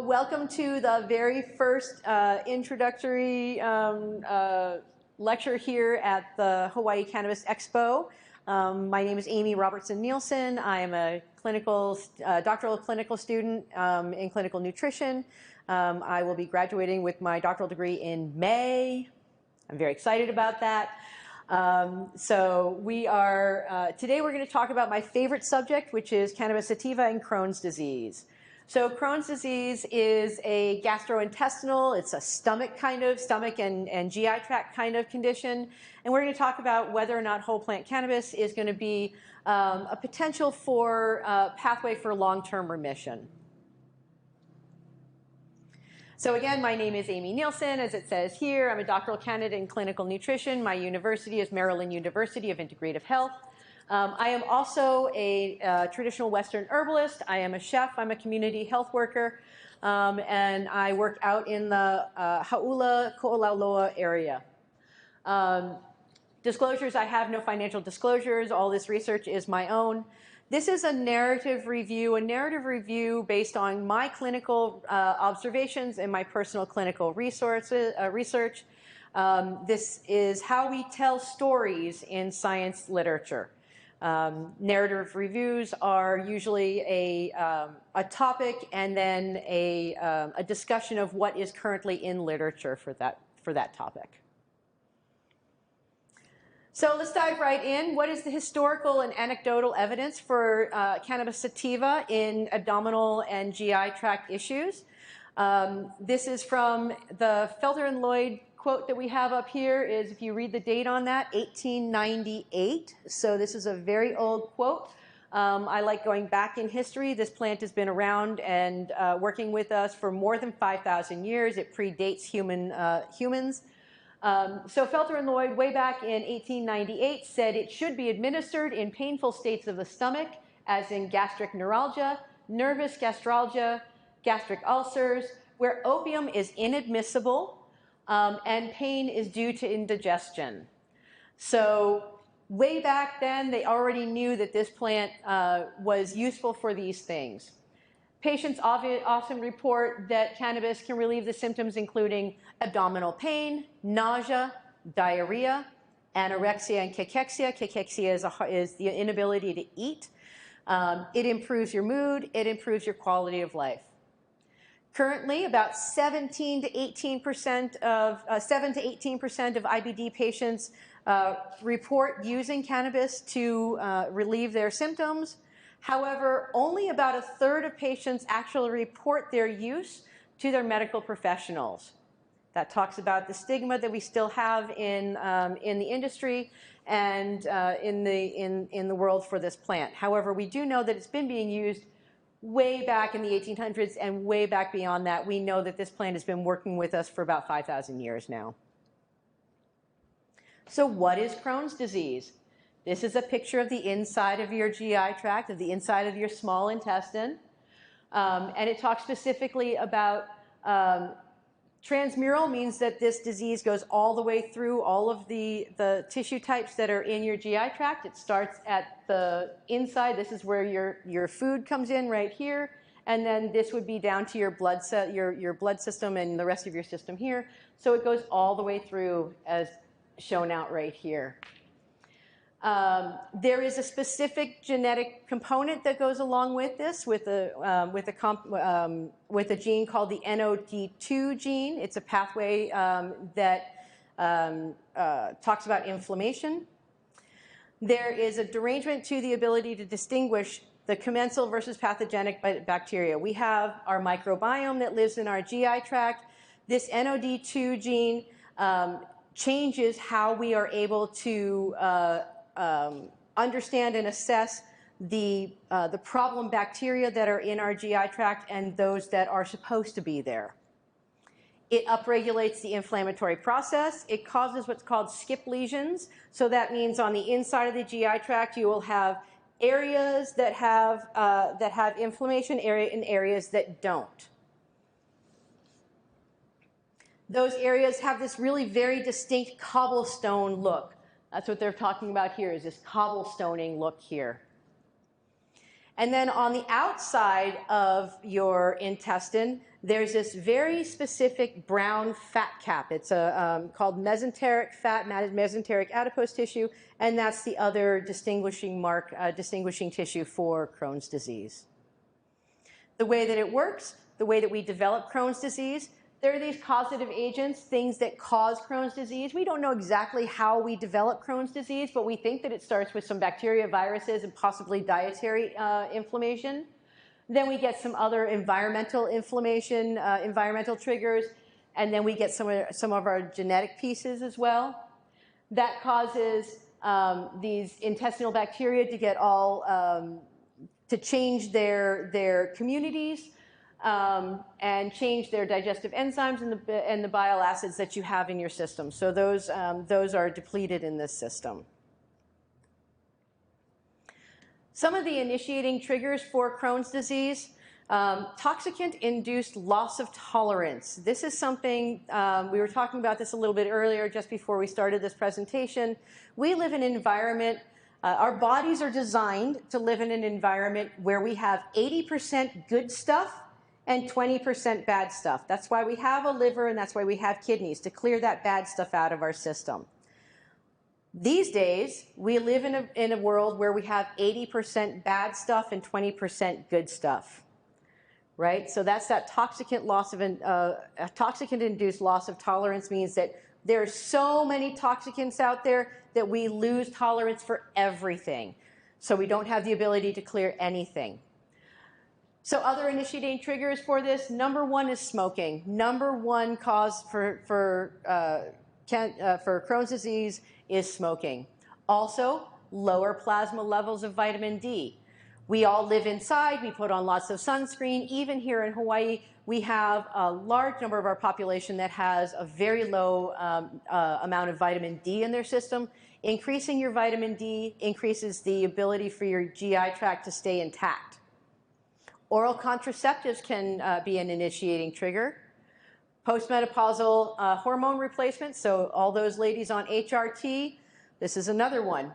welcome to the very first introductory lecture here at the Hawaii Cannabis Expo. My name is Amy Robertson Nielsen. I am a doctoral clinical student in clinical nutrition. I will be graduating with my doctoral degree in May. I'm very excited about that. Today we're going to talk about my favorite subject, which is cannabis sativa and Crohn's disease. So Crohn's disease is a gastrointestinal, it's a stomach and GI tract kind of condition. And we're going to talk about whether or not whole plant cannabis is going to be a potential for pathway for long-term remission. So again, my name is Amy Nielsen, as it says here. I'm a doctoral candidate in clinical nutrition. My university is Maryland University of Integrative Health. I am also a traditional Western herbalist. I am a chef. I'm a community health worker. And I work out in the Hauula, Ko'olauloa area. Disclosures, I have no financial disclosures. All this research is my own. This is a narrative review based on my clinical observations and my personal clinical research. This is how we tell stories in science literature. Narrative reviews are usually a topic and then a discussion of what is currently in literature for that topic. So let's dive right in. What is the historical and anecdotal evidence for cannabis sativa in abdominal and GI tract issues? This is from the Felter and Lloyd quote that we have up here. Is, if you read the date on that, 1898. So this is a very old quote. I like going back in history. This plant has been around and working with us for more than 5,000 years. It predates humans. So Felter and Lloyd, way back in 1898, said it should be administered in painful states of the stomach, as in gastric neuralgia, nervous gastralgia, gastric ulcers, where opium is inadmissible and pain is due to indigestion. So way back then, they already knew that this plant was useful for these things. Patients often report that cannabis can relieve the symptoms including abdominal pain, nausea, diarrhea, anorexia and cachexia. Cachexia is the inability to eat. It improves your mood. It improves your quality of life. Currently, about 7 to 18% of IBD patients report using cannabis to relieve their symptoms. However, only about a third of patients actually report their use to their medical professionals. That talks about the stigma that we still have in the industry and in the world for this plant. However, we do know that it's been being used way back in the 1800s and way back beyond that. We know that this plant has been working with us for about 5,000 years now. So what is Crohn's disease? This is a picture of the inside of your GI tract, of the inside of your small intestine. And it talks specifically about transmural, means that this disease goes all the way through all of the tissue types that are in your GI tract. It starts at the inside. This is where your food comes in right here. And then this would be down to your blood system and the rest of your system here. So it goes all the way through as shown out right here. There is a specific genetic component that goes along with this, with a gene called the NOD2 gene. It's a pathway that talks about inflammation. There is a derangement to the ability to distinguish the commensal versus pathogenic bacteria. We have our microbiome that lives in our GI tract. This NOD2 gene changes how we are able to understand and assess the problem bacteria that are in our GI tract and those that are supposed to be there. It upregulates the inflammatory process. It causes what's called skip lesions. So that means on the inside of the GI tract, you will have areas that have inflammation and areas that don't. Those areas have this really very distinct cobblestone look. That's what they're talking about here, is this cobblestoning look here. And then on the outside of your intestine, there's this very specific brown fat cap. It's called mesenteric fat, mesenteric adipose tissue, and that's the other distinguishing tissue for Crohn's disease. The way that it works, the way that we develop Crohn's disease, there are these causative agents, things that cause Crohn's disease. We don't know exactly how we develop Crohn's disease, but we think that it starts with some bacteria, viruses, and possibly dietary inflammation. Then we get some other environmental inflammation, environmental triggers, and then we get some of our genetic pieces as well. That causes these intestinal bacteria to get all, to change their communities, and change their digestive enzymes and the bile acids that you have in your system. So those are depleted in this system. Some of the initiating triggers for Crohn's disease, toxicant-induced loss of tolerance. This is something, we were talking about this a little bit earlier just before we started this presentation. We live in an environment, our bodies are designed to live in an environment where we have 80% good stuff and 20% bad stuff. That's why we have a liver and that's why we have kidneys, to clear that bad stuff out of our system. These days, we live in a world where we have 80% bad stuff and 20% good stuff, right? So that's that toxicant-induced loss of tolerance means that there's so many toxicants out there that we lose tolerance for everything. So we don't have the ability to clear anything. So other initiating triggers for this, number one is smoking. Number one cause for Crohn's disease is smoking. Also, lower plasma levels of vitamin D. We all live inside, we put on lots of sunscreen. Even here in Hawaii, we have a large number of our population that has a very low amount of vitamin D in their system. Increasing your vitamin D increases the ability for your GI tract to stay intact. Oral contraceptives can be an initiating trigger. Postmenopausal hormone replacement, so all those ladies on HRT, this is another one.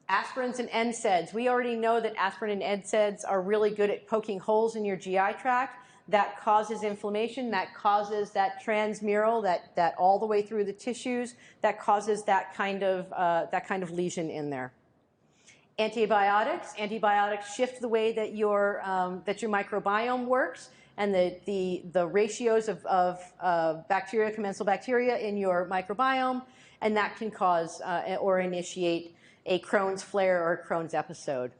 Aspirins and NSAIDs. We already know that aspirin and NSAIDs are really good at poking holes in your GI tract. That causes inflammation, that causes that transmural, that all the way through the tissues, that causes that kind of lesion in there. Antibiotics shift the way that your microbiome works, and the ratios of bacteria, commensal bacteria in your microbiome, and that can cause or initiate a Crohn's flare or a Crohn's episode.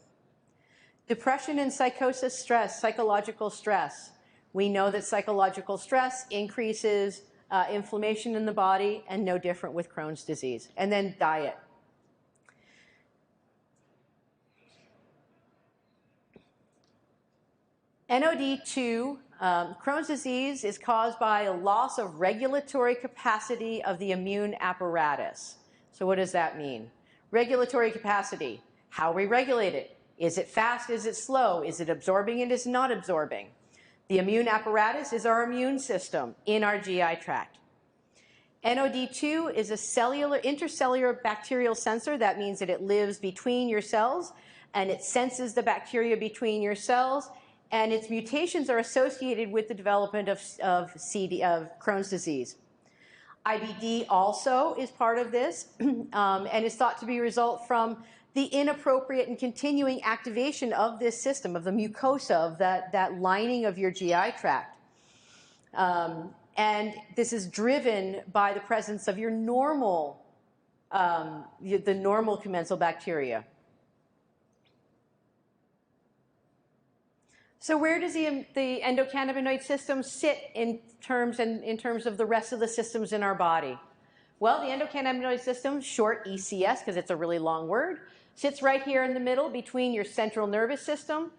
Depression and psychosis stress, psychological stress. We know that psychological stress increases inflammation in the body, and no different with Crohn's disease. And then diet. NOD2, Crohn's disease is caused by a loss of regulatory capacity of the immune apparatus. So what does that mean? Regulatory capacity, how we regulate it. Is it fast? Is it slow? Is it absorbing and is it not absorbing? The immune apparatus is our immune system in our GI tract. NOD2 is a intercellular bacterial sensor. That means that it lives between your cells and it senses the bacteria between your cells, and its mutations are associated with the development of Crohn's disease. IBD also is part of this, and is thought to be a result from the inappropriate and continuing activation of this system, of the mucosa, of that lining of your GI tract. And this is driven by the presence of your normal, the normal commensal bacteria. So where does the endocannabinoid system sit in terms of the rest of the systems in our body? Well, the endocannabinoid system, short ECS because it's a really long word, sits right here in the middle between your central nervous system,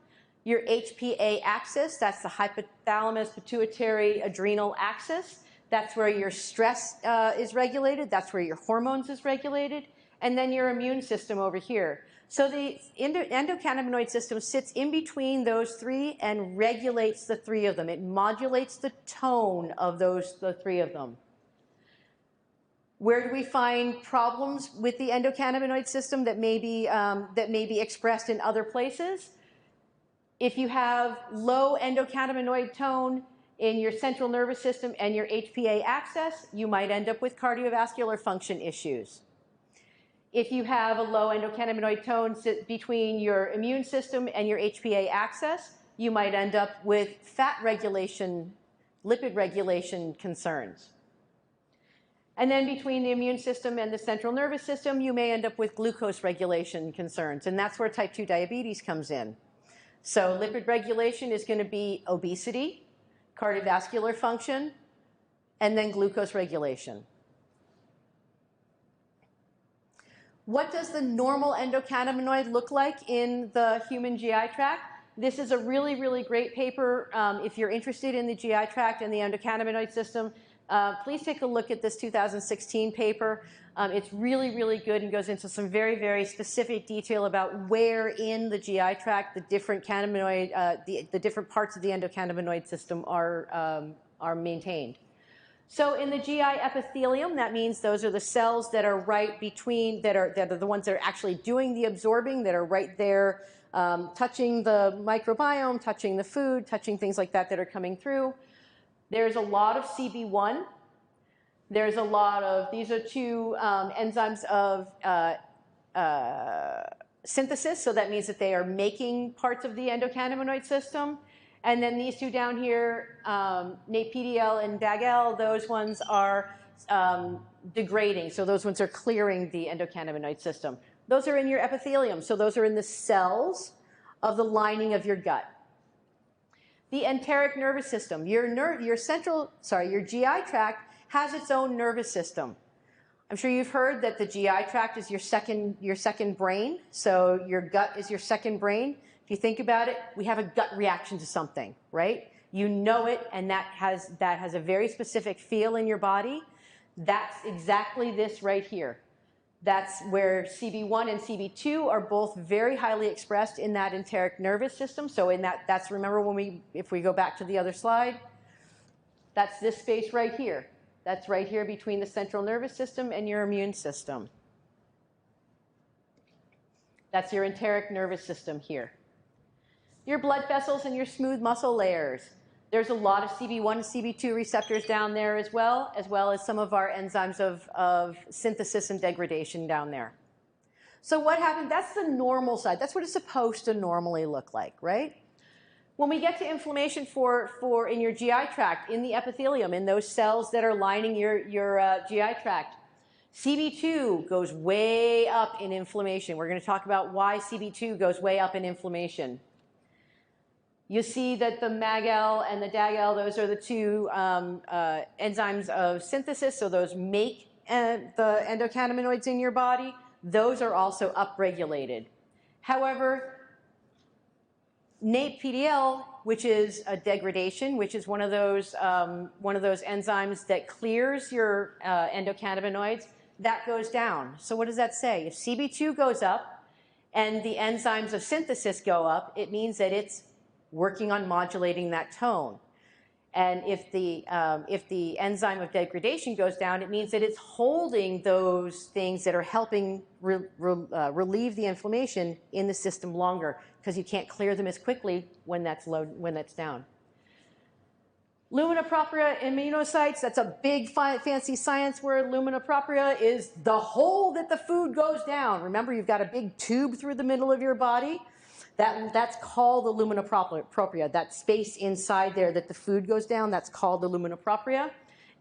your HPA axis, that's the hypothalamus pituitary adrenal axis. That's where your stress is regulated, that's where your hormones is regulated, and then your immune system over here. So the endocannabinoid system sits in between those three and regulates the three of them. It modulates the tone of the three of them. Where do we find problems with the endocannabinoid system that may be expressed in other places? If you have low endocannabinoid tone in your central nervous system and your HPA axis, you might end up with cardiovascular function issues. If you have a low endocannabinoid tone between your immune system and your HPA axis, you might end up with fat regulation, lipid regulation concerns. And then between the immune system and the central nervous system, you may end up with glucose regulation concerns, and that's where type 2 diabetes comes in. So lipid regulation is going to be obesity, cardiovascular function, and then glucose regulation. What does the normal endocannabinoid look like in the human GI tract? This is a really, really great paper. If you're interested in the GI tract and the endocannabinoid system, please take a look at this 2016 paper. It's really, really good and goes into some very, very specific detail about where in the GI tract the different cannabinoid, the different parts of the endocannabinoid system are maintained. So in the GI epithelium, that means those are the cells that are right between, that are the ones that are actually doing the absorbing, that are right there, touching the microbiome, touching the food, touching things like that that are coming through. There's a lot of CB1. There's a lot of, these are two enzymes of synthesis, so that means that they are making parts of the endocannabinoid system. And then these two down here, NAPDL and DAGL, those ones are degrading, so those ones are clearing the endocannabinoid system. Those are in your epithelium, so those are in the cells of the lining of your gut. The enteric nervous system, your GI tract has its own nervous system. I'm sure you've heard that the GI tract is your second brain, so your gut is your second brain. If you think about it, we have a gut reaction to something, right? You know it, and that has a very specific feel in your body. That's exactly this right here. That's where CB1 and CB2 are both very highly expressed in that enteric nervous system. So in that's remember if we go back to the other slide, that's this space right here. That's right here between the central nervous system and your immune system. That's your enteric nervous system here. Your blood vessels and your smooth muscle layers. There's a lot of CB1 and CB2 receptors down there as well as some of our enzymes of synthesis and degradation down there. So what happened? That's the normal side. That's what it's supposed to normally look like, right? When we get to inflammation in your GI tract, in the epithelium, in those cells that are lining your GI tract, CB2 goes way up in inflammation. We're going to talk about why CB2 goes way up in inflammation. You see that the MAGL and the DAGL, those are the two enzymes of synthesis, so those make the endocannabinoids in your body. Those are also upregulated. However, NAPDL, which is a degradation, which is one of those enzymes that clears your endocannabinoids, that goes down. So what does that say? If CB2 goes up and the enzymes of synthesis go up, it means that it's working on modulating that tone. And if the enzyme of degradation goes down, it means that it's holding those things that are helping relieve the inflammation in the system longer, because you can't clear them as quickly when that's down. Lumina propria immunocytes, that's a big fancy science word. Lumina propria is the hole that the food goes down. Remember, you've got a big tube through the middle of your body. That's called the lumina propria, that space inside there that the food goes down, that's called the lumina propria.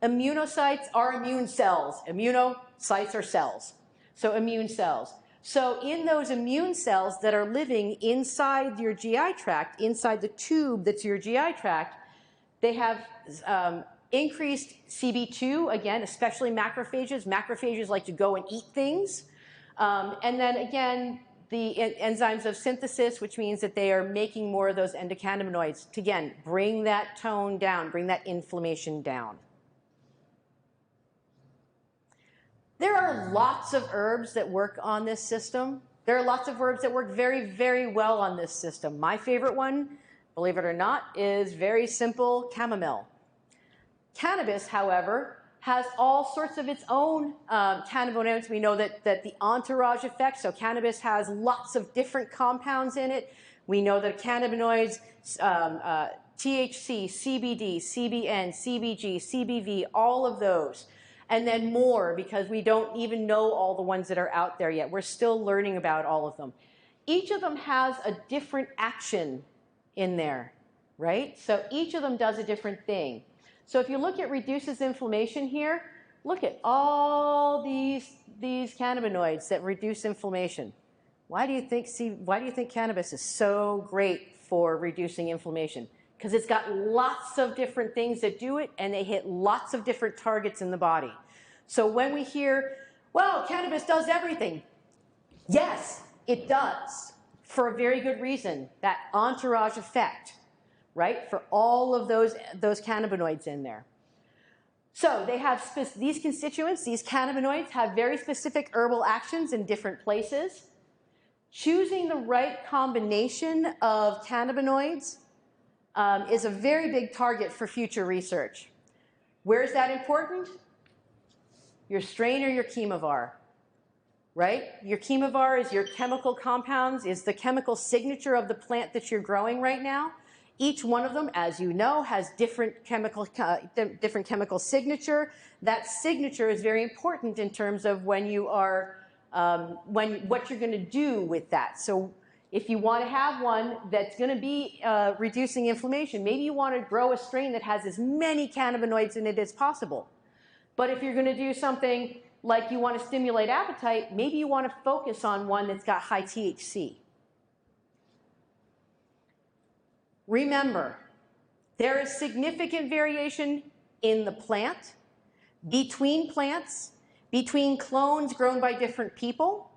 Immunocytes are immune cells. Immunocytes are cells. So immune cells. So in those immune cells that are living inside your GI tract, inside the tube that's your GI tract, they have increased CB2, again, especially macrophages. Macrophages like to go and eat things. And then again, the enzymes of synthesis, which means that they are making more of those endocannabinoids to, again, bring that tone down, bring that inflammation down. There are lots of herbs that work on this system. There are lots of herbs that work very, very well on this system. My favorite one, believe it or not, is very simple: chamomile. Cannabis, however, has all sorts of its own cannabinoids. We know that the entourage effect, so cannabis has lots of different compounds in it. We know that cannabinoids, THC, CBD, CBN, CBG, CBV, all of those, and then more, because we don't even know all the ones that are out there yet. We're still learning about all of them. Each of them has a different action in there, right? So each of them does a different thing. So if you look at reduces inflammation here, look at all these cannabinoids that reduce inflammation. Why do you think cannabis is so great for reducing inflammation? Because it's got lots of different things that do it, and they hit lots of different targets in the body. So when we hear, well, cannabis does everything, yes, it does, for a very good reason, that entourage effect, right, for all of those cannabinoids in there. So they have these constituents, these cannabinoids, have very specific herbal actions in different places. Choosing the right combination of cannabinoids is a very big target for future research. Where is that important? Your strain or your chemovar, right? Your chemovar is your chemical compounds, is the chemical signature of the plant that you're growing right now. Each one of them, as you know, has different chemical signature. That signature is very important in terms of when you are, what you're going to do with that. So if you want to have one that's going to be reducing inflammation, maybe you want to grow a strain that has as many cannabinoids in it as possible. But if you're going to do something like you want to stimulate appetite, maybe you want to focus on one that's got high THC. Remember, there is significant variation in the plant, between plants, between clones grown by different people,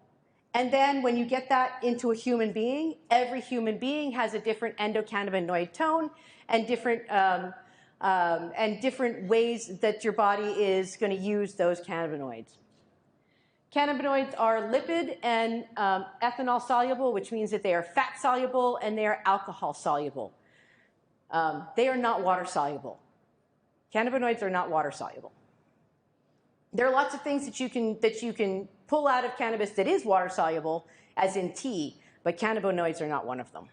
and then when you get that into a human being, every human being has a different endocannabinoid tone and different ways that your body is going to use those cannabinoids. Cannabinoids are lipid and ethanol soluble, which means that they are fat soluble and they are alcohol soluble. They are not water soluble. Cannabinoids are not water soluble. There are lots of things that you can pull out of cannabis that is water soluble, as in tea, but cannabinoids are not one of them.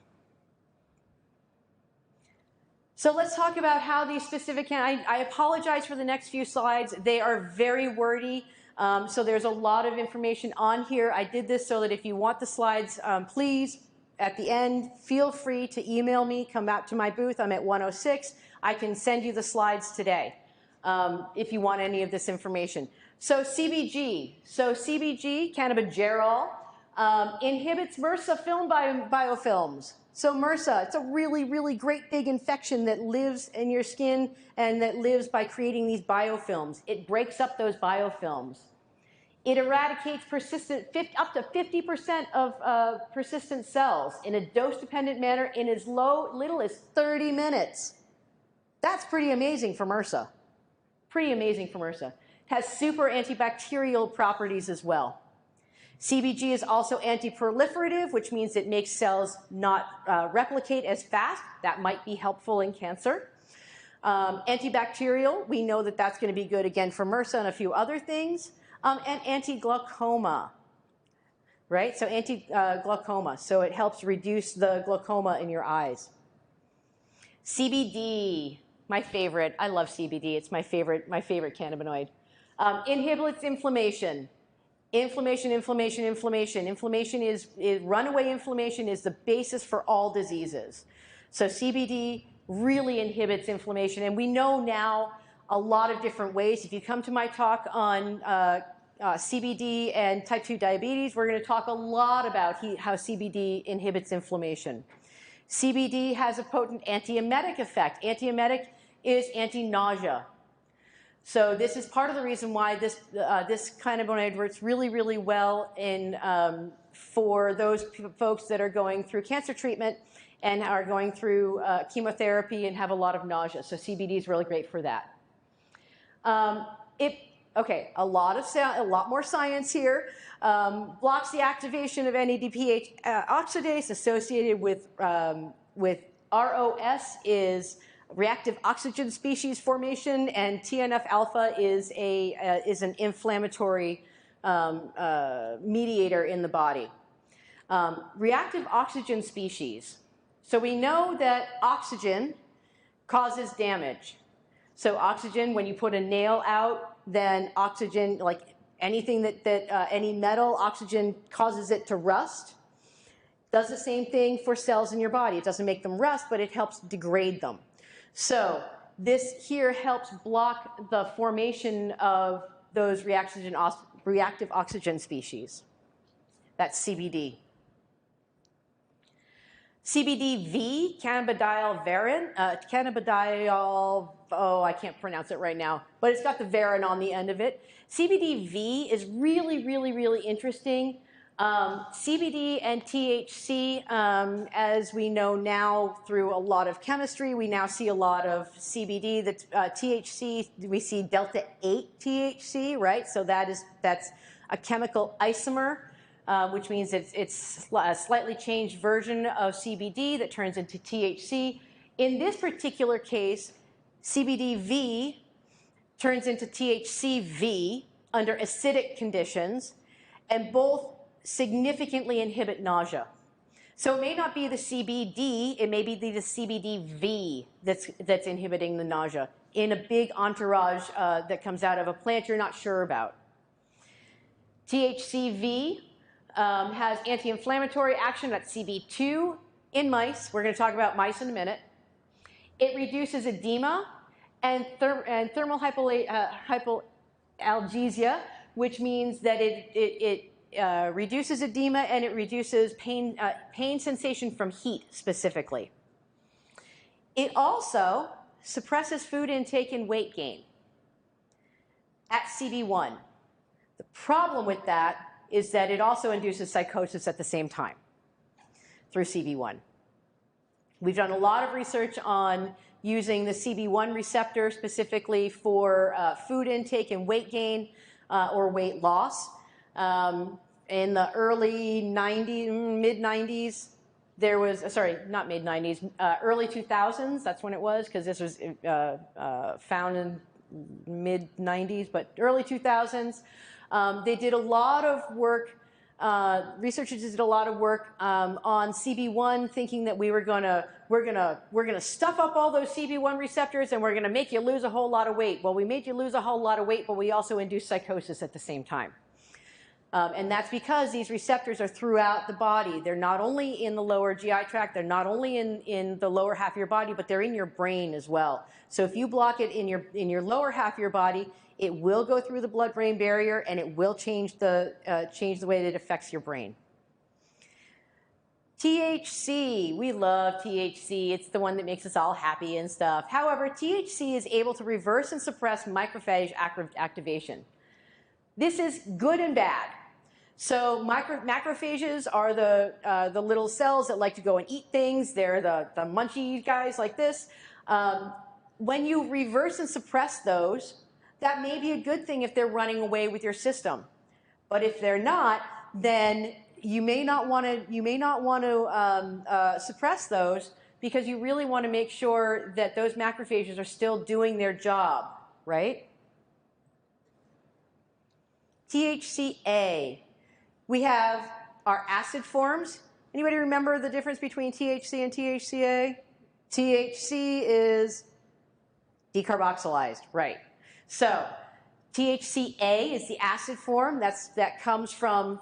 So let's talk about how these specific, I apologize for the next few slides. They are very wordy. So there's a lot of information on here. I did this so that if you want the slides, please, at the end, feel free to email me, come out to my booth. I'm at 106. I can send you the slides today if you want any of this information. So CBG. So CBG, cannabigerol, inhibits MRSA film biofilms. So MRSA, it's a really, really great big infection that lives in your skin and that lives by creating these biofilms. It breaks up those biofilms. It eradicates up to 50% of persistent cells in a dose-dependent manner in as little as 30 minutes. That's pretty amazing for MRSA. Pretty amazing for MRSA. It has super antibacterial properties as well. CBG is also anti-proliferative, which means it makes cells not replicate as fast. That might be helpful in cancer. Antibacterial, we know that that's going to be good again for MRSA and a few other things. And anti-glaucoma, right? So anti-glaucoma, so it helps reduce the glaucoma in your eyes. CBD, my favorite. I love CBD. It's my favorite cannabinoid. Inhibits inflammation. Inflammation is runaway inflammation is the basis for all diseases. So CBD really inhibits inflammation, and we know now a lot of different ways. If you come to my talk on CBD and type 2 diabetes, we're going to talk a lot about how CBD inhibits inflammation. CBD has a potent antiemetic effect. Antiemetic is anti-nausea. So this is part of the reason why this cannabinoid works really, really well for those folks that are going through cancer treatment and are going through chemotherapy and have a lot of nausea. So CBD is really great for that. Okay, a lot more science here. Blocks the activation of NADPH oxidase associated with ROS is reactive oxygen species formation, and TNF alpha is an inflammatory mediator in the body. Reactive oxygen species. So we know that oxygen causes damage. So oxygen, when you put a nail out, then oxygen, like anything any metal, oxygen causes it to rust. Does the same thing for cells in your body. It doesn't make them rust, but it helps degrade them. So this here helps block the formation of those reactive oxygen species. That's CBD. CBDV, cannabidiol, oh, I can't pronounce it right now, but it's got the varin on the end of it. CBDV is really, really, really interesting. CBD and THC, as we know now through a lot of chemistry, we now see a lot of CBD. That's THC, we see delta 8 THC, right? So that's a chemical isomer, which means it's a slightly changed version of CBD that turns into THC. In this particular case, CBDV turns into THCV under acidic conditions, and both significantly inhibit nausea. So it may not be the CBD, it may be the CBDV that's inhibiting the nausea in a big entourage that comes out of a plant you're not sure about. THCV has anti-inflammatory action, that's CB2 in mice. We're going to talk about mice in a minute. It reduces edema and thermal hypoalgesia, which means that it reduces edema and it reduces pain sensation from heat specifically. It also suppresses food intake and weight gain at CB1. The problem with that is that it also induces psychosis at the same time through CB1. We've done a lot of research on using the CB1 receptor specifically for food intake and weight gain or weight loss. In the early 90s, mid-90s, there was, sorry, not mid-90s, early 2000s, that's when it was, because this was found in mid-90s, but early 2000s. They did a lot of work, researchers did a lot of work on CB1, thinking that we're gonna stuff up all those CB1 receptors and we're gonna make you lose a whole lot of weight. Well, we made you lose a whole lot of weight, but we also induced psychosis at the same time. And that's because these receptors are throughout the body. They're not only in the lower GI tract, they're not only in the lower half of your body, but they're in your brain as well. So if you block it in your lower half of your body, it will go through the blood-brain barrier and it will change the way that it affects your brain. THC, we love THC. It's the one that makes us all happy and stuff. However, THC is able to reverse and suppress macrophage activation. This is good and bad. So macrophages are the little cells that like to go and eat things. They're the munchy guys like this. When you reverse and suppress those, that may be a good thing if they're running away with your system. But if they're not, then you may not want to suppress those, because you really want to make sure that those macrophages are still doing their job, right? THCA. We have our acid forms. Anybody remember the difference between THC and THCA? THC is decarboxylized, right? So THCA is the acid form. That comes from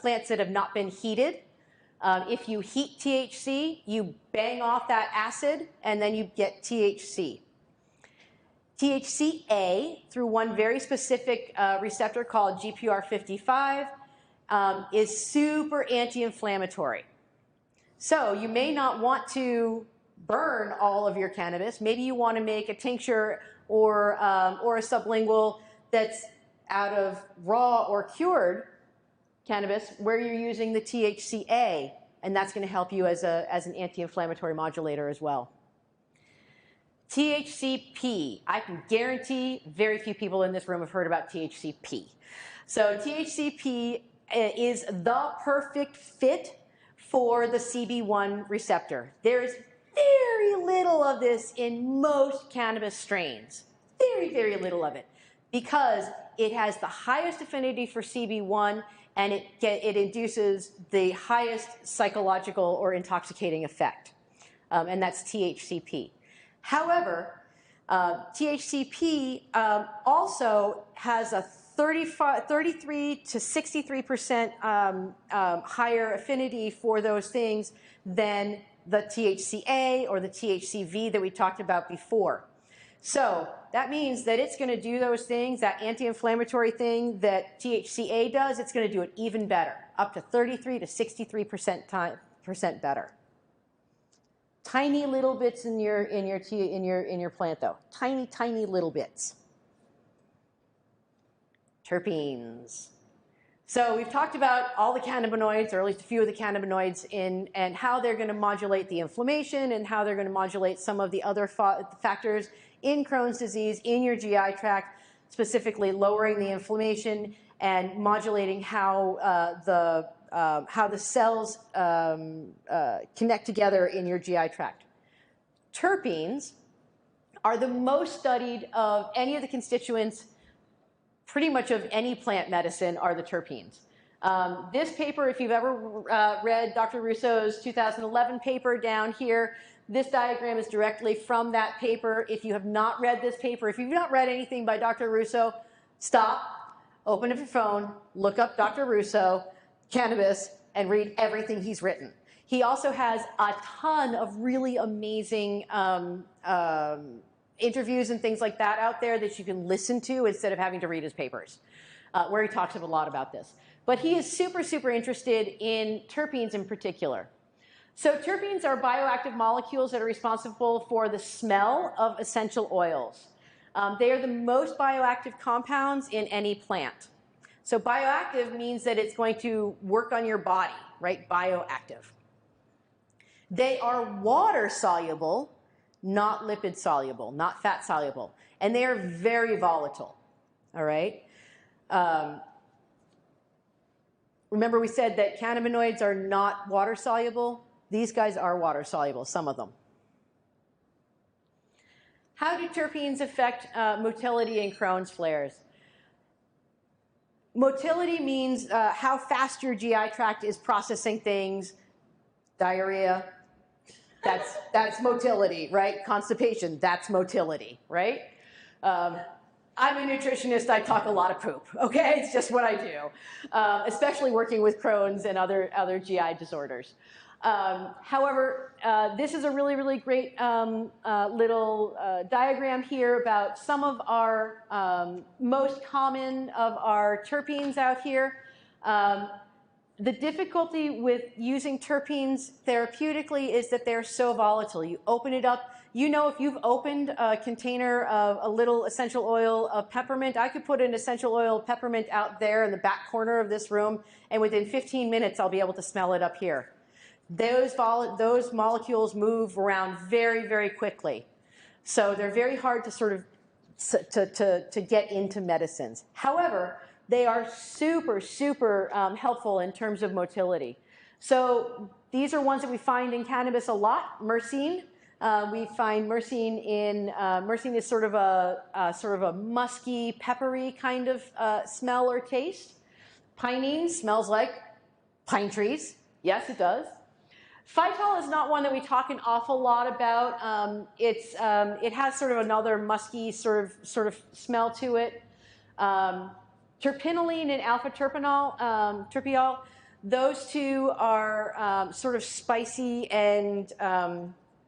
plants that have not been heated. If you heat THC, you bang off that acid, and then you get THC. THCA, through one very specific receptor called GPR55, is super anti-inflammatory. So you may not want to burn all of your cannabis. Maybe you want to make a tincture or a sublingual that's out of raw or cured cannabis where you're using the THCA, and that's going to help you as an anti-inflammatory modulator as well. THCP. I can guarantee very few people in this room have heard about THCP. So THCP is the perfect fit for the CB1 receptor. There's very little of this in most cannabis strains. Very, very little of it, because it has the highest affinity for CB1 and it induces the highest psychological or intoxicating effect. and that's THCP. However, THCP also has a 33 to 63% higher affinity for those things than the THCA or the THCV that we talked about before. So that means that it's going to do those things, that anti-inflammatory thing that THCA does, it's going to do it even better, up to 33 to 63% better. Tiny little bits in your plant, though. Tiny little bits. Terpenes. So we've talked about all the cannabinoids, or at least a few of the cannabinoids, and how they're going to modulate the inflammation and how they're going to modulate some of the other factors in Crohn's disease in your GI tract, specifically lowering the inflammation and modulating how the cells connect together in your GI tract. Terpenes are the most studied of any of the constituents pretty much of any plant medicine are the terpenes. This paper, if you've ever read Dr. Russo's 2011 paper down here, this diagram is directly from that paper. If you have not read this paper, if you've not read anything by Dr. Russo, stop, open up your phone, look up Dr. Russo, cannabis, and read everything he's written. He also has a ton of really amazing interviews and things like that out there that you can listen to instead of having to read his papers, where he talks a lot about this. But he is super interested in terpenes in particular. So terpenes are bioactive molecules that are responsible for the smell of essential oils. They are the most bioactive compounds in any plant. So bioactive means that it's going to work on your body, right? Bioactive. They are water soluble, not lipid soluble, not fat soluble, and they are very volatile, all right? Remember we said that cannabinoids are not water soluble? These guys are water soluble, some of them. How do terpenes affect motility in Crohn's flares? Motility means how fast your GI tract is processing things. Diarrhea, that's motility, right? Constipation, that's motility, right? I'm a nutritionist, I talk a lot of poop, okay? It's just what I do, especially working with Crohn's and other GI disorders. However, this is a really great little diagram here about some of our most common of our terpenes out here. The difficulty with using terpenes therapeutically is that they're so volatile. You open it up, you know, if you've opened a container of a little essential oil of peppermint, I could put an essential oil of peppermint out there in the back corner of this room, and within 15 minutes I'll be able to smell it up here. Those molecules move around very quickly. So they're very hard to sort of to get into medicines. However, they are super helpful in terms of motility. So these are ones that we find in cannabis a lot. Myrcene, we find myrcene in, myrcene is sort of a musky, peppery kind of smell or taste. Pinene smells like pine trees. Yes, it does. Phytol is not one that we talk an awful lot about. It has sort of another musky sort of smell to it. Terpinolene and alpha terpiol, those two are sort of spicy, and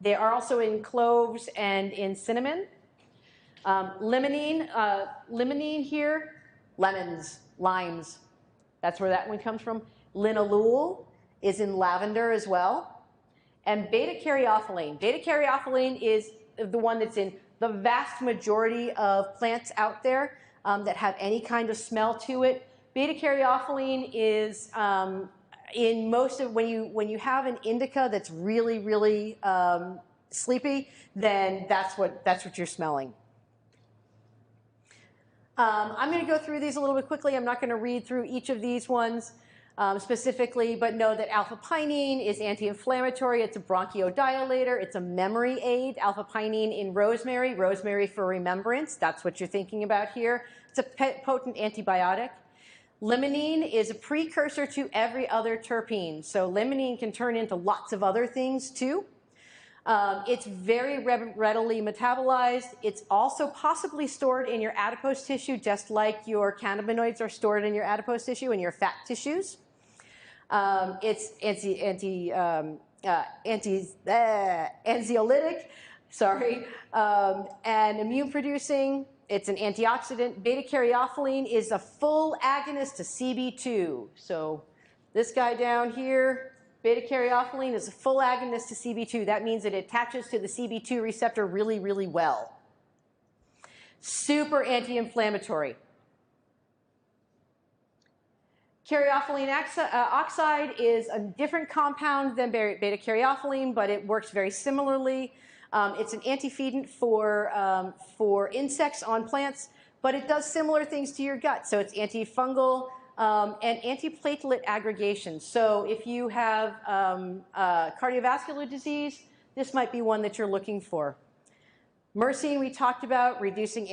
they are also in cloves and in cinnamon. Limonene here, lemons, limes. That's where that one comes from. Linalool is in lavender as well. And beta-caryophyllene. Beta-caryophyllene is the one that's in the vast majority of plants out there that have any kind of smell to it. Beta-caryophyllene is in most of, when you have an indica that's really sleepy, then that's what you're smelling. I'm going to go through these a little bit quickly. I'm not going to read through each of these ones specifically, but know that alpha-pinene is anti-inflammatory. It's a bronchodilator. It's a memory aid. Alpha-pinene in rosemary. Rosemary for remembrance. That's what you're thinking about here. It's a potent antibiotic. Limonene is a precursor to every other terpene. So limonene can turn into lots of other things too. It's very readily metabolized. It's also possibly stored in your adipose tissue, just like your cannabinoids are stored in your adipose tissue and your fat tissues. It's anxiolytic, and immune producing. It's an antioxidant. Beta-caryophyllene is a full agonist to CB2. So this guy down here, beta-caryophyllene is a full agonist to CB2. That means it attaches to the CB2 receptor really, really well. Super anti-inflammatory. Caryophyllene oxide is a different compound than beta-caryophyllene, but it works very similarly. It's an antifeedant for insects on plants, but it does similar things to your gut. So it's antifungal and antiplatelet aggregation. So if you have cardiovascular disease, this might be one that you're looking for. Myrcene we talked about, reducing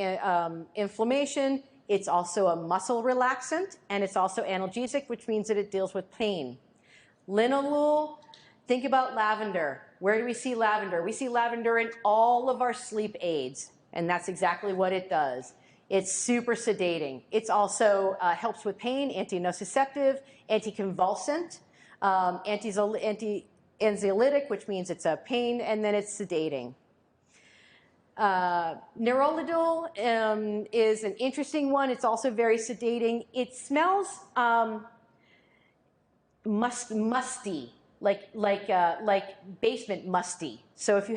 inflammation. It's also a muscle relaxant, and it's also analgesic, which means that it deals with pain. Linalool, think about lavender. Where do we see lavender? We see lavender in all of our sleep aids, and that's exactly what it does. It's super sedating. It's also helps with pain, anti-nociceptive, anticonvulsant, anxiolytic, which means it's a pain, and then it's sedating. Nerolidol is an interesting one. It's also very sedating. It smells musty, like basement musty. So if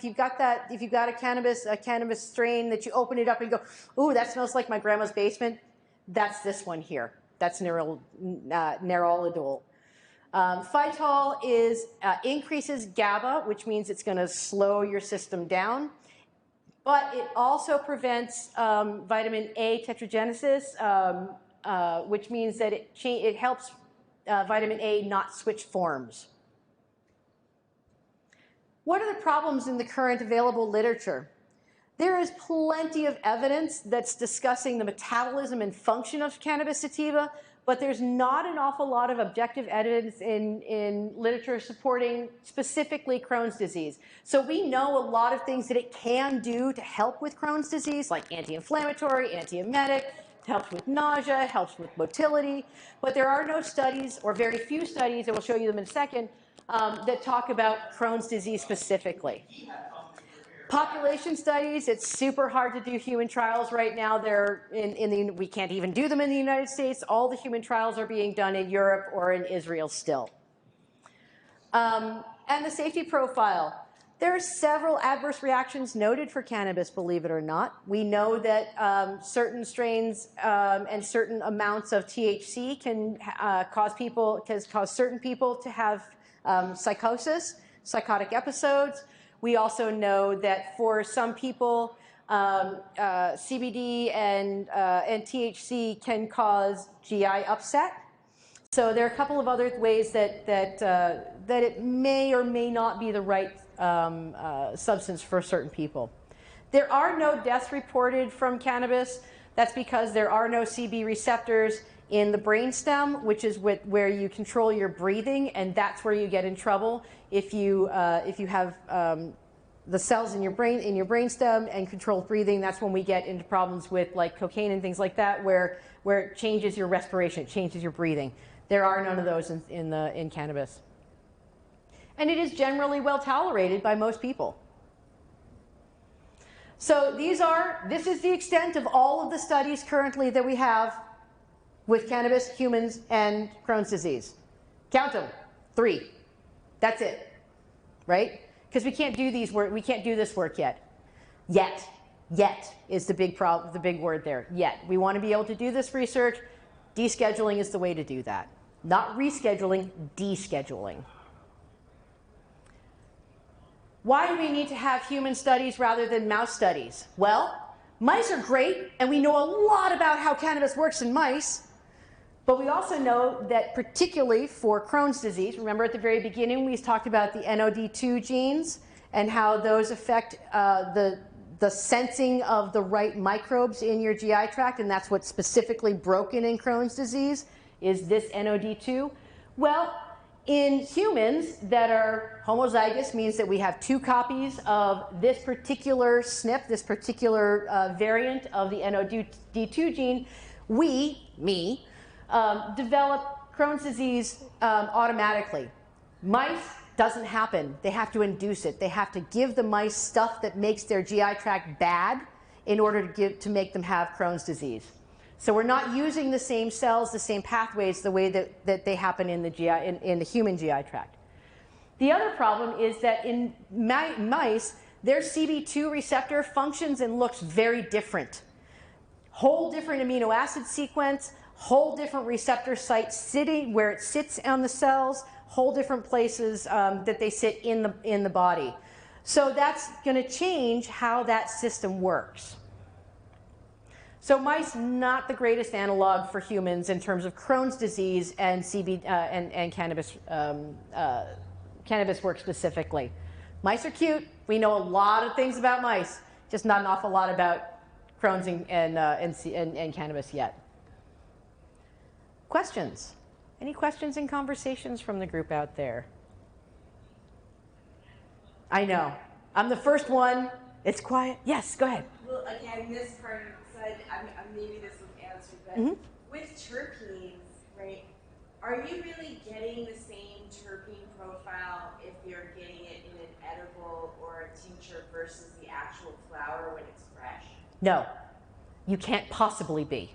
you've got a cannabis strain that you open it up and go, ooh, that smells like my grandma's basement, that's this one here. That's nerolidol. Phytol increases GABA, which means it's going to slow your system down. But it also prevents vitamin A tetragenesis, which means that it helps vitamin A not switch forms. What are the problems in the current available literature? There is plenty of evidence that's discussing the metabolism and function of cannabis sativa, but there's not an awful lot of objective evidence in literature supporting specifically Crohn's disease. So we know a lot of things that it can do to help with Crohn's disease, like anti-inflammatory, antiemetic, helps with nausea, helps with motility, but there are no studies, or very few studies, and we'll show you them in a second, that talk about Crohn's disease specifically. Population studies, it's super hard to do human trials right now. We can't even do them in the United States. All the human trials are being done in Europe or in Israel still. And the safety profile. There are several adverse reactions noted for cannabis, believe it or not. We know that certain strains and certain amounts of THC can cause certain people to have psychosis, psychotic episodes. We also know that for some people, CBD and THC can cause GI upset. So there are a couple of other ways that it may or may not be the right substance for certain people. There are no deaths reported from cannabis. That's because there are no CB receptors in the brainstem, which is where you control your breathing, and that's where you get in trouble if you have the cells in your brainstem and controlled breathing. That's when we get into problems with like cocaine and things like that, where it changes your respiration, it changes your breathing. There are none of those in cannabis, and it is generally well tolerated by most people. So this is the extent of all of the studies currently that we have with cannabis, humans, and Crohn's disease. Count them, 3. That's it, right? Because we can't do this work yet. Yet is the big problem, the big word there. Yet. We want to be able to do this research. Descheduling is the way to do that. Not rescheduling, descheduling. Why do we need to have human studies rather than mouse studies? Well, mice are great, and we know a lot about how cannabis works in mice. But we also know that particularly for Crohn's disease, remember at the very beginning we talked about the NOD2 genes and how those affect the sensing of the right microbes in your GI tract, and that's what's specifically broken in Crohn's disease, is this NOD2. Well, In humans that are homozygous, means that we have 2 copies of this particular SNP, this particular variant of the NOD2 gene, me, develop Crohn's disease automatically. Mice, doesn't happen. They have to induce it. They have to give the mice stuff that makes their GI tract bad in order to make them have Crohn's disease. So we're not using the same cells, the same pathways, the way that they happen in the in the human GI tract. The other problem is that in mice, their CB2 receptor functions and looks very different. Whole different amino acid sequence, whole different receptor sites sitting where it sits on the cells, whole different places that they sit in the body. So that's going to change how that system works. So mice, not the greatest analog for humans in terms of Crohn's disease and and cannabis work specifically. Mice are cute. We know a lot of things about mice, just not an awful lot about Crohn's and cannabis yet. Questions? Any questions and conversations from the group out there? I know. I'm the first one. It's quiet. Yes, go ahead. Well, again, this part said, maybe this was answered, but with terpenes, right, are you really getting the same terpene profile if you're getting it in an edible or a tincture versus the actual flower when it's fresh? No, you can't possibly be,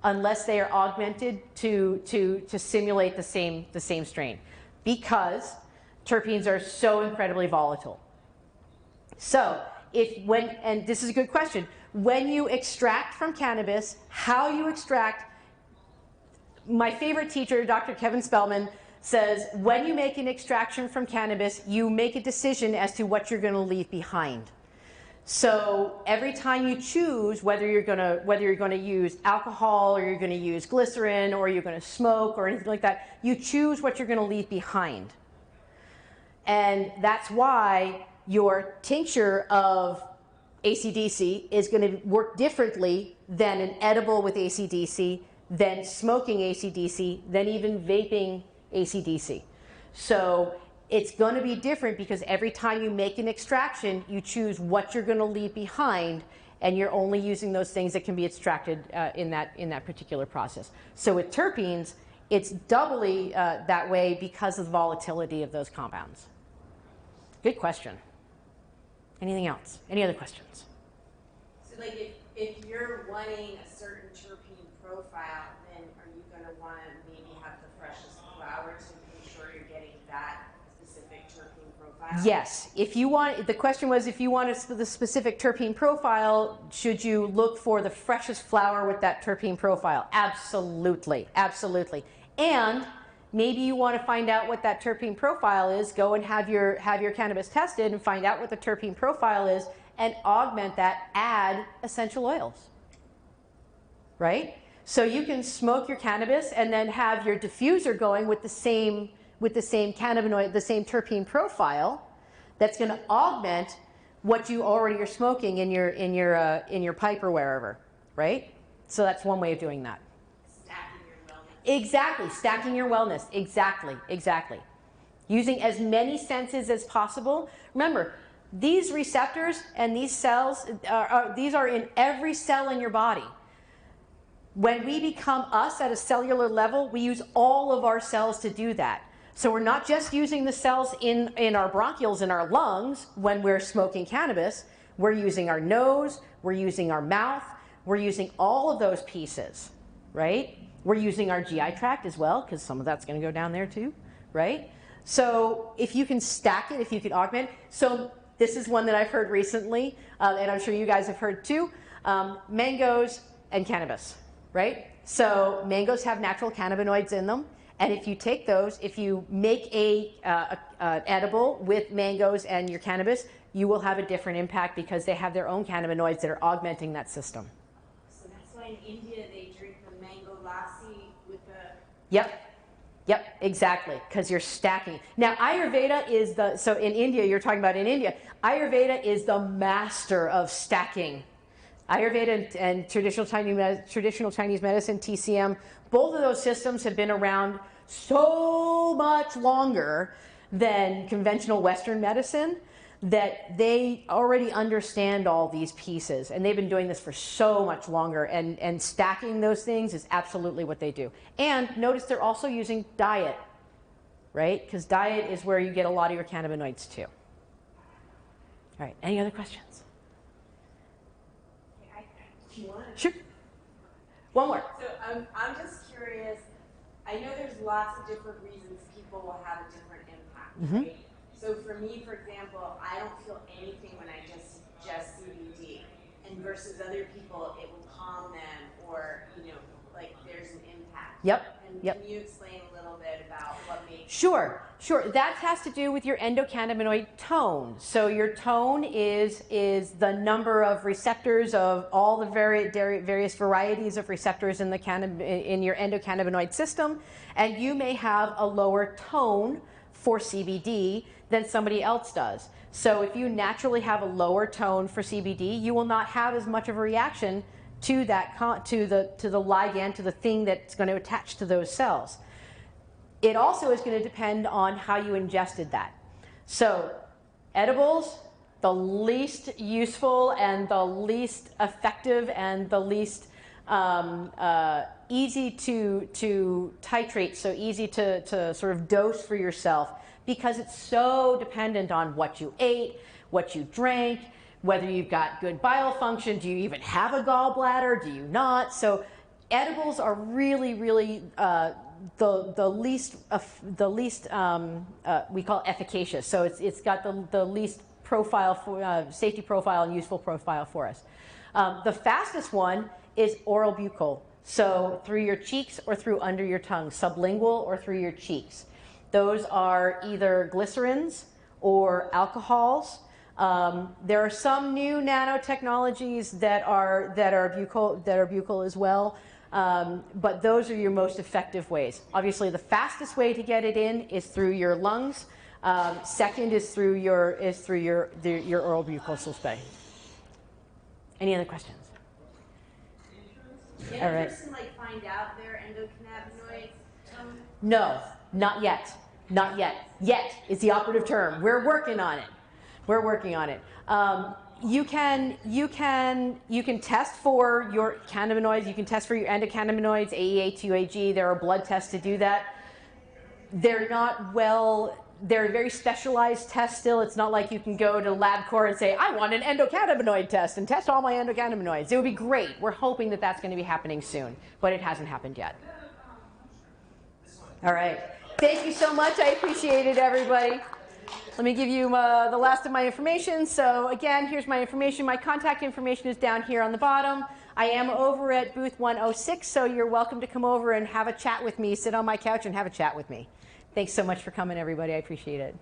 unless they are augmented to simulate the same strain, because terpenes are so incredibly volatile. So and this is a good question, when you extract from cannabis, how you extract, my favorite teacher, Dr. Kevin Spellman, says when you make an extraction from cannabis, you make a decision as to what you're going to leave behind. So every time you choose whether you're going to use alcohol, or you're going to use glycerin, or you're going to smoke or anything like that, you choose what you're going to leave behind. And that's why your tincture of AC/DC is going to work differently than an edible with AC/DC, than smoking AC/DC, than even vaping AC/DC. So it's going to be different because every time you make an extraction, you choose what you're going to leave behind, and you're only using those things that can be extracted in that particular process. So with terpenes, it's doubly that way because of the volatility of those compounds. Good question. Anything else? Any other questions? So like if you're wanting a certain terpene profile, then are you going to want to maybe have the freshest flower to ensure you're getting that specific terpene profile? Yes. If you want, the question was, if you want the specific terpene profile, should you look for the freshest flower with that terpene profile? Absolutely. Absolutely. And maybe you want to find out what that terpene profile is, go and have your cannabis tested and find out what the terpene profile is, and augment that, add essential oils. Right? So you can smoke your cannabis and then have your diffuser going with the same cannabinoid, the same terpene profile that's going to augment what you already are smoking in your pipe or wherever, right? So that's one way of doing that. Stacking your wellness. Exactly, stacking your wellness. Exactly. Using as many senses as possible. Remember, these receptors and these cells, these are in every cell in your body. When we become us at a cellular level, we use all of our cells to do that. So we're not just using the cells in our bronchioles, in our lungs, when we're smoking cannabis. We're using our nose, we're using our mouth, we're using all of those pieces, right? We're using our GI tract as well, because some of that's going to go down there too, right? So if you can stack it, if you can augment. So this is one that I've heard recently, and I'm sure you guys have heard too, mangoes and cannabis, right? So mangoes have natural cannabinoids in them. And if you take those, if you make an edible with mangoes and your cannabis, you will have a different impact because they have their own cannabinoids that are augmenting that system. So that's why in India they drink the mango lassi with the... Yep, exactly, because you're stacking. Now, Ayurveda is so in India, you're talking about in India, Ayurveda is the master of stacking. Ayurveda and traditional Chinese medicine, TCM, both of those systems have been around so much longer than conventional Western medicine that they already understand all these pieces, and they've been doing this for so much longer, and stacking those things is absolutely what they do. And notice they're also using diet, right? Because diet is where you get a lot of your cannabinoids too. All right, any other questions? Sure. One more. So I'm just curious. I know there's lots of different reasons people will have a different impact, right? So for me, for example, I don't feel anything when I just CBD, and versus other people, it will calm them, or like there's an impact. Yep. And Yep. can you explain a little bit about what makes? Sure. That has to do with your endocannabinoid tone. So your tone is the number of receptors of all the various varieties of receptors in in your endocannabinoid system, and you may have a lower tone for CBD than somebody else does. So if you naturally have a lower tone for CBD, you will not have as much of a reaction to that to the ligand, to the thing that's going to attach to those cells. It also is going to depend on how you ingested that. So edibles, the least useful and the least effective and the least easy to titrate, so easy to sort of dose for yourself, because it's so dependent on what you ate, what you drank, whether you've got good bile function, do you even have a gallbladder, do you not? So edibles are really, really the least we call efficacious. So it's got the least profile for safety profile and useful profile for us. The fastest one is oral buccal. So through your cheeks or through under your tongue, sublingual or through your cheeks. Those are either glycerins or alcohols. There are some new nanotechnologies that are buccal as well. But those are your most effective ways. Obviously, the fastest way to get it in is through your lungs. Second is through your oral mucosal spray. Any other questions? Can All a right. person find out their endocannabinoid tone? No, not yet. Not yet. Yet is the operative term. We're working on it. We're working on it. You can test for your cannabinoids. You can test for your endocannabinoids, AEA, 2AG. There are blood tests to do that. They're not they're very specialized tests still. It's not like you can go to LabCorp and say, I want an endocannabinoid test and test all my endocannabinoids. It would be great. We're hoping that that's going to be happening soon, but it hasn't happened yet. All right. Thank you so much. I appreciate it, everybody. Let me give you the last of my information. So again, here's my information. My contact information is down here on the bottom. I am over at booth 106, so you're welcome to come over and have a chat with me. Sit on my couch and have a chat with me. Thanks so much for coming, everybody. I appreciate it.